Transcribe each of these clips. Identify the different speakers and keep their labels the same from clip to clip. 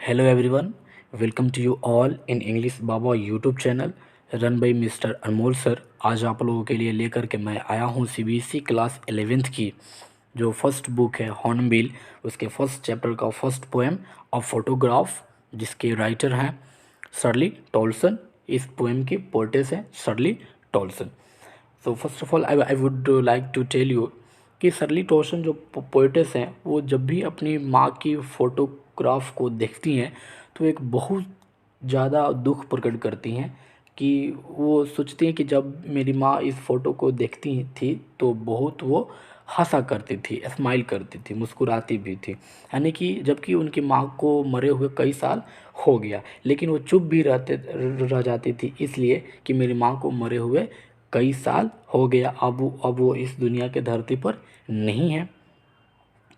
Speaker 1: Hello everyone, welcome to you all in English Baba YouTube channel run by mister Anmol sir. आज आप लोगों के लिए लेकर के मैं आया हूँ सीबीएसई क्लास 11th की जो फर्स्ट बुक है हॉर्नबिल, उसके फर्स्ट चैप्टर का फर्स्ट पोएम ऑफ फोटोग्राफ, जिसके राइटर हैं शर्ली टॉलसन। इस पोएम की पोएटेस हैं Shirley Toulson. So first of all I would like to tell you कि शर्ली टॉलसन जो पोएटेस हैं वो जब भी अपनी माँ की फ़ोटोग्राफ को देखती हैं तो एक बहुत ज़्यादा दुख प्रकट करती हैं कि वो सोचती हैं कि जब मेरी माँ इस फ़ोटो को देखती थी तो बहुत वो हंसा करती थी, स्माइल करती थी, मुस्कुराती भी थी। यानी कि जबकि उनकी माँ को मरे हुए कई साल हो गया, लेकिन वो चुप भी रह जाती थी इसलिए कि मेरी माँ को मरे हुए कई साल हो गया, अब वो इस दुनिया के धरती पर नहीं है।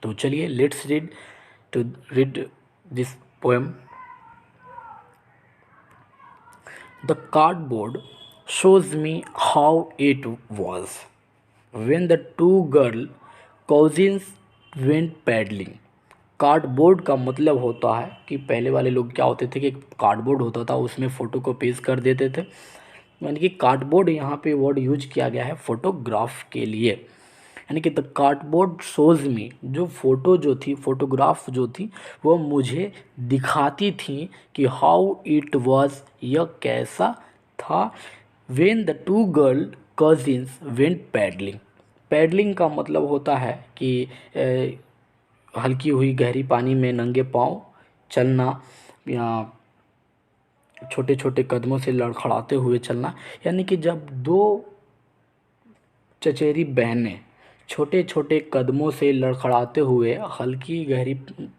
Speaker 1: तो चलिए let's read this poem. The cardboard shows me how it was when the two girl cousins went paddling। Cardboard का मतलब होता है कि पहले वाले लोग क्या होते थे कि कार्डबोर्ड होता था, उसमें फ़ोटो को पेस्ट कर देते थे। यानी कि कार्डबोर्ड यहाँ पे वर्ड यूज किया गया है फोटोग्राफ के लिए। यानी कि द कार्डबोर्ड शोज मी, जो फ़ोटो जो थी, फोटोग्राफ जो थी, वो मुझे दिखाती थी कि हाउ इट वाज, यह कैसा था। When the two girl cousins went paddling. Paddling का मतलब होता है कि हल्की हुई गहरी पानी में नंगे पाँव चलना या छोटे छोटे कदमों से लड़खड़ाते हुए चलना। यानी कि जब दो चचेरी बहनें छोटे छोटे कदमों से लड़खड़ाते हुए हल्की गहरी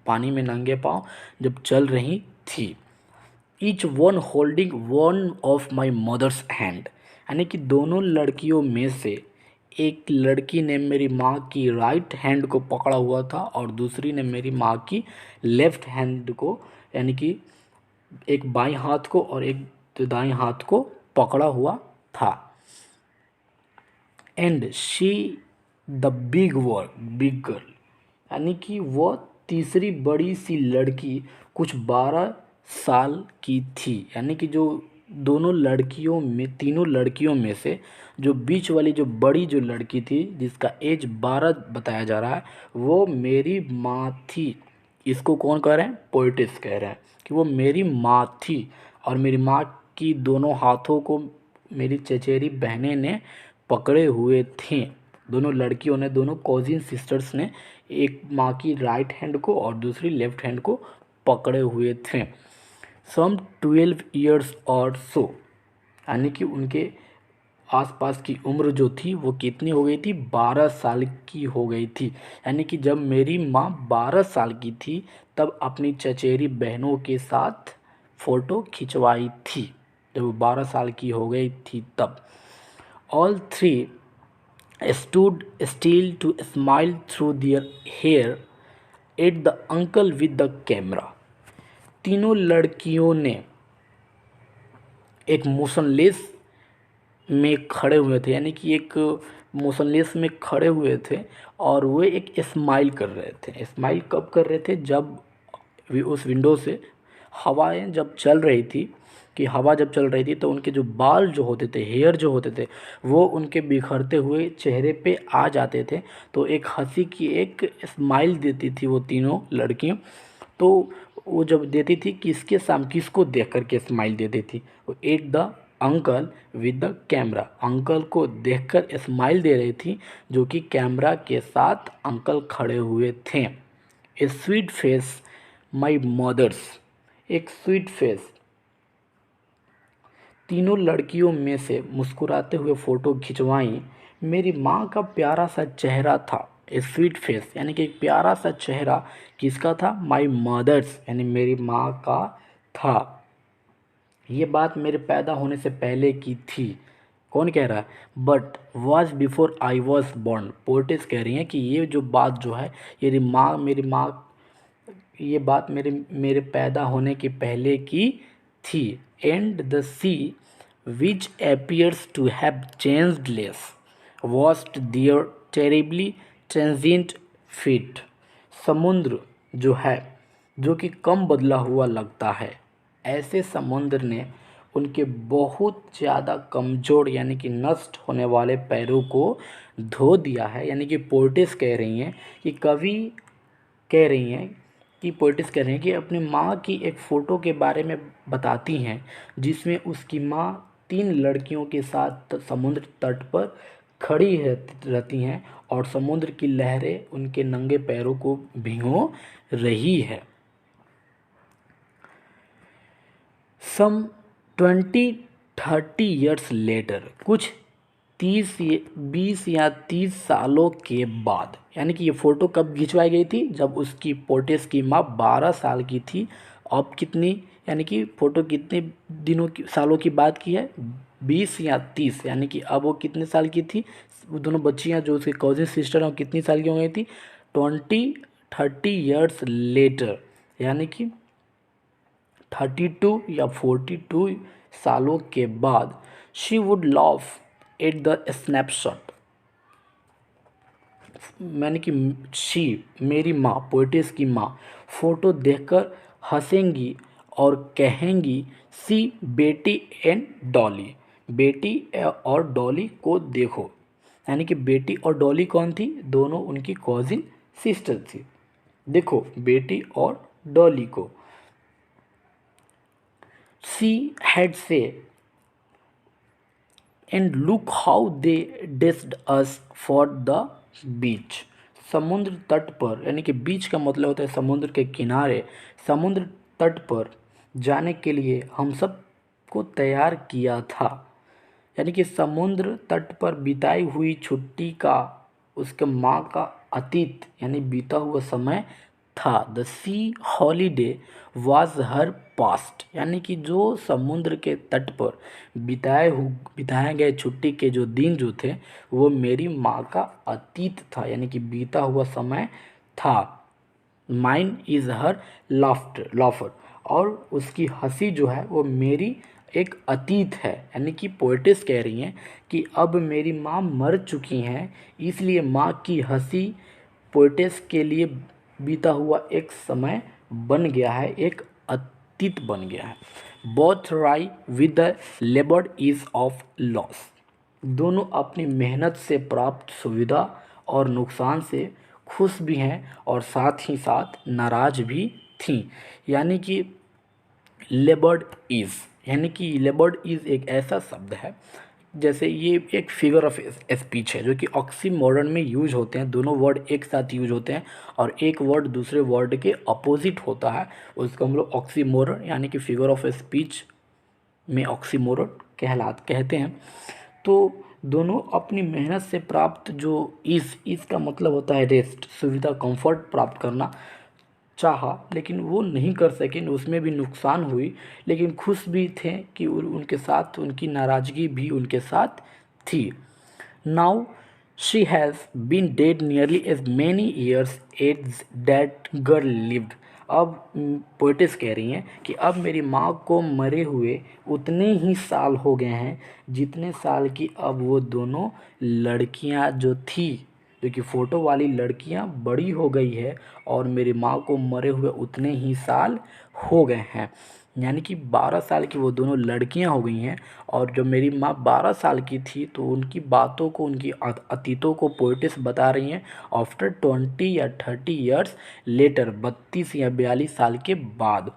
Speaker 1: पानी में नंगे पाँव जब चल रही थी। Each one holding one of my mother's hand. यानी कि दोनों लड़कियों में से एक लड़की ने मेरी माँ की राइट हैंड को पकड़ा हुआ था और दूसरी ने मेरी माँ की लेफ्ट हैंड को, यानी कि एक बाएं हाथ को और एक दाएं हाथ को पकड़ा हुआ था। And she the big girl, यानी कि वह तीसरी बड़ी सी लड़की कुछ 12 साल की थी। यानी कि जो दोनों लड़कियों में, तीनों लड़कियों में से जो बीच वाली जो बड़ी जो लड़की थी जिसका एज 12 बताया जा रहा है, वो मेरी माँ थी। इसको कौन कह रहे हैं? पोइटिस कह रहे हैं कि वो मेरी माँ थी और मेरी माँ की दोनों हाथों को मेरी चचेरी बहनें ने पकड़े हुए थे। दोनों लड़कियों ने, दोनों कॉजिन सिस्टर्स ने एक माँ की राइट हैंड को और दूसरी लेफ्ट हैंड को पकड़े हुए थे। सम 12 ईयर्स और सो, यानी कि उनके आसपास की उम्र जो थी वो कितनी हो गई थी? 12 साल की हो गई थी। यानी कि जब मेरी माँ 12 साल की थी तब अपनी चचेरी बहनों के साथ फ़ोटो खिंचवाई थी, जब वो 12 साल की हो गई थी तब। All three stood still to smile through their hair at the uncle with the camera। तीनों लड़कियों ने एक मोशनलेस में खड़े हुए थे, यानी कि एक मोशनलेस में खड़े हुए थे और वो एक स्माइल कर रहे थे। स्माइल कब कर रहे थे? जब उस विंडो से हवाएं जब चल रही थी, कि हवा जब चल रही थी तो उनके जो बाल जो होते थे, हेयर जो होते थे, वो उनके बिखरते हुए चेहरे पे आ जाते थे। तो एक हंसी की एक स्माइल देती थी वो तीनों लड़कियां। तो वो जब देती थी किसके सामने, किसको देख कर के स्माइल देती थी? वो at the uncle with the camera, uncle को देखकर स्माइल दे रही थी जो कि कैमरा के साथ अंकल खड़े हुए थे। A sweet face my mother's, एक स्वीट फेस, तीनों लड़कियों में से मुस्कुराते हुए फ़ोटो खिंचवाई मेरी माँ का प्यारा सा चेहरा था। ए स्वीट फेस, यानी कि एक प्यारा सा चेहरा किसका था? माई मदर्स, यानी मेरी माँ का था। ये बात मेरे पैदा होने से पहले की थी। कौन कह रहा है? But was before I was born. पोइटिस कह रही हैं कि ये जो बात जो है, मेरी माँ, ये बात मेरे मेरे पैदा होने के पहले की थी। And the sea which appears to have changed less washed their terribly transient feet। समुद्र जो है जो कि कम बदला हुआ लगता है। ऐसे समुद्र ने उनके बहुत ज़्यादा कमज़ोर यानी कि नष्ट होने वाले पैरों को धो दिया है। यानी कि पोर्टिस कह रही हैं कि कवि कह रही हैं कि पोएटिस कह रहे हैं कि अपनी माँ की एक फ़ोटो के बारे में बताती हैं, जिसमें उसकी माँ 3 लड़कियों के साथ समुद्र तट पर खड़ी रहती हैं और समुद्र की लहरें उनके नंगे पैरों को भिगो रही है। सम 20-30 years लेटर, कुछ 20 या 30 सालों के बाद, यानी कि ये फ़ोटो कब खिंचवाई गई थी, जब उसकी पोर्टिस की माँ 12 साल की थी। अब कितनी, यानी कि फ़ोटो कितने दिनों की सालों की बात की है, 20 या 30, यानी कि अब वो कितने साल की थी, वो दोनों बच्चियाँ जो उसकी कॉजिन सिस्टर हैं वो कितनी साल की हो गई थी, 20-30 years लेटर, यानी कि 32 या 42 सालों के बाद। She would laugh at the snapshot, मैंने कि शी मेरी माँ, पोइटिस की माँ, फ़ोटो देखकर हंसेंगी और कहेंगी, सी बेटी एंड डॉली, बेटी और डॉली को देखो। यानी कि बेटी और डॉली कौन थी, दोनों उनकी कॉजिन सिस्टर थी। देखो बेटी और डॉली को। सी हैड से and look how they डिस्ड us for the beach. समुद्र तट पर, यानी कि बीच का मतलब होता है समुद्र के किनारे, समुद्र तट पर जाने के लिए हम सब को तैयार किया था। यानी कि समुद्र तट पर बिताई हुई छुट्टी का उसके माँ का अतीत यानी बीता हुआ समय था। The C holiday was her past, यानी कि जो समुद्र के तट पर बिताए गए छुट्टी के जो दिन जो थे वो मेरी माँ का अतीत था, यानी कि बीता हुआ समय था। माइन इज़ हर लाफ्टर, और उसकी हंसी जो है वो मेरी एक अतीत है। यानी कि पोएटिस कह रही हैं कि अब मेरी माँ मर चुकी हैं, इसलिए माँ की हंसी पोएटिस के लिए बीता हुआ एक समय बन गया है, एक अतीत बन गया है। बोथ राई with the लेबर्ड is of loss, दोनों अपनी मेहनत से प्राप्त सुविधा और नुकसान से खुश भी हैं और साथ ही साथ नाराज भी थीं। यानी कि लेबर्ड इज़, यानी कि लेबर्ड इज़ एक ऐसा शब्द है, जैसे ये एक फिगर ऑफ स्पीच है जो कि ऑक्सीमोरन में यूज होते हैं, दोनों वर्ड एक साथ यूज होते हैं और एक वर्ड दूसरे वर्ड के अपोजिट होता है, उसको हम लोग ऑक्सीमोरन यानी कि फिगर ऑफ स्पीच में ऑक्सीमोरन कहते हैं। तो दोनों अपनी मेहनत से प्राप्त जो इस का मतलब होता है रेस्ट, सुविधा, कंफर्ट प्राप्त करना चाहा, लेकिन वो नहीं कर सके, उसमें भी नुकसान हुई, लेकिन खुश भी थे कि उनके साथ उनकी नाराज़गी भी उनके साथ थी। Now she has been dead nearly as many years as that girl lived. अब पोइटिस कह रही हैं कि अब मेरी माँ को मरे हुए उतने ही साल हो गए हैं जितने साल की अब वो दोनों लड़कियाँ जो थी, जो कि फ़ोटो वाली लड़कियाँ बड़ी हो गई है और मेरी माँ को मरे हुए उतने ही साल हो गए हैं। यानी कि 12 साल की वो दोनों लड़कियां हो गई हैं और जब मेरी माँ 12 साल की थी तो उनकी बातों को, उनकी अतीतों को पोइटिस बता रही हैं आफ्टर 20 या 30 years लेटर, 32 या 42 साल के बाद।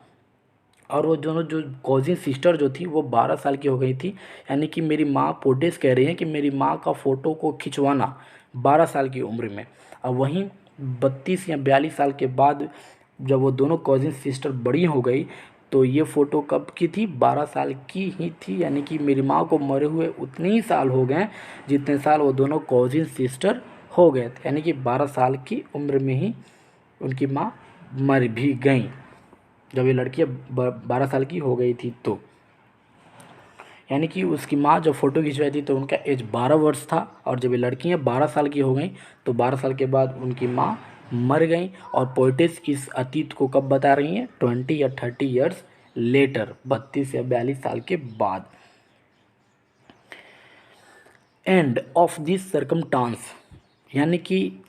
Speaker 1: और वो दोनों जो कॉजिन सिस्टर जो थी वो 12 साल की हो गई थी। यानी कि मेरी माँ पोर्ट्रेट कह रही हैं कि मेरी माँ का फ़ोटो को खिंचवाना 12 साल की उम्र में, और वहीं 32 या 42 साल के बाद जब वो दोनों कॉजिन सिस्टर बड़ी हो गई तो ये फ़ोटो कब की थी, 12 साल की ही थी। यानी कि मेरी माँ को मरे हुए उतने ही साल हो गए जितने साल वो दोनों कॉजिन सिस्टर हो गए थे। यानी कि 12 साल की उम्र में ही उनकी माँ मर भी गईं, जब ये लड़की 12 साल की हो गई थी तो। यानी कि उसकी माँ जब फ़ोटो खिंचवाई थी तो उनका एज 12 वर्ष था, और जब ये लड़कियाँ 12 साल की हो गई तो 12 साल के बाद उनकी माँ मर गई। और पोइटिस इस अतीत को कब बता रही हैं, 20 या 30 years लेटर, 32 या 42 साल के बाद। एंड ऑफ दिस सर्कमटांस, यानी कि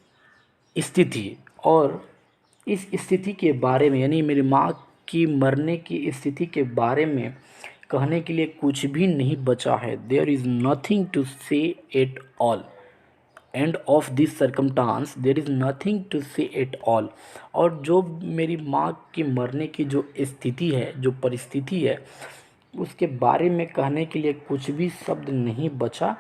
Speaker 1: स्थिति और इस स्थिति के बारे में, यानी मेरी माँ की मरने की स्थिति के बारे में कहने के लिए कुछ भी नहीं बचा है। There is nothing to say at all. End of this circumstance there is nothing to say at all. और जो मेरी माँ की मरने की जो स्थिति है, जो परिस्थिति है, उसके बारे में कहने के लिए कुछ भी शब्द नहीं बचा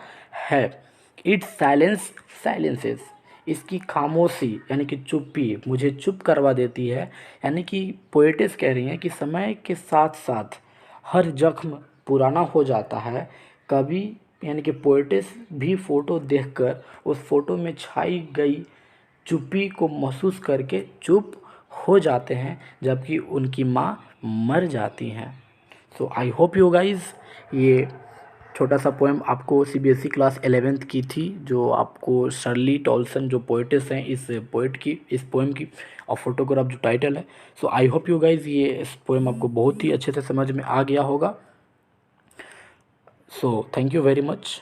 Speaker 1: है। इट साइलेंस साइलेंसेस, इसकी खामोशी यानी कि चुप्पी मुझे चुप करवा देती है। यानी कि पोएटिस कह रही हैं कि समय के साथ साथ हर जख्म पुराना हो जाता है। कभी यानी कि पोएटिस भी फ़ोटो देखकर उस फ़ोटो में छाई गई चुप्पी को महसूस करके चुप हो जाते हैं, जबकि उनकी माँ मर जाती हैं। सो आई होप यू गाइज़, ये छोटा सा पोएम आपको सीबीएसई क्लास 11th की थी, जो आपको शर्ली टॉल्सन जो पोएटिस हैं इस पोएट की, इस पोएम की, और फोटोग्राफ जो टाइटल है। सो आई होप यू गाइज़ ये इस पोएम आपको बहुत ही अच्छे से समझ में आ गया होगा। So thank you very much.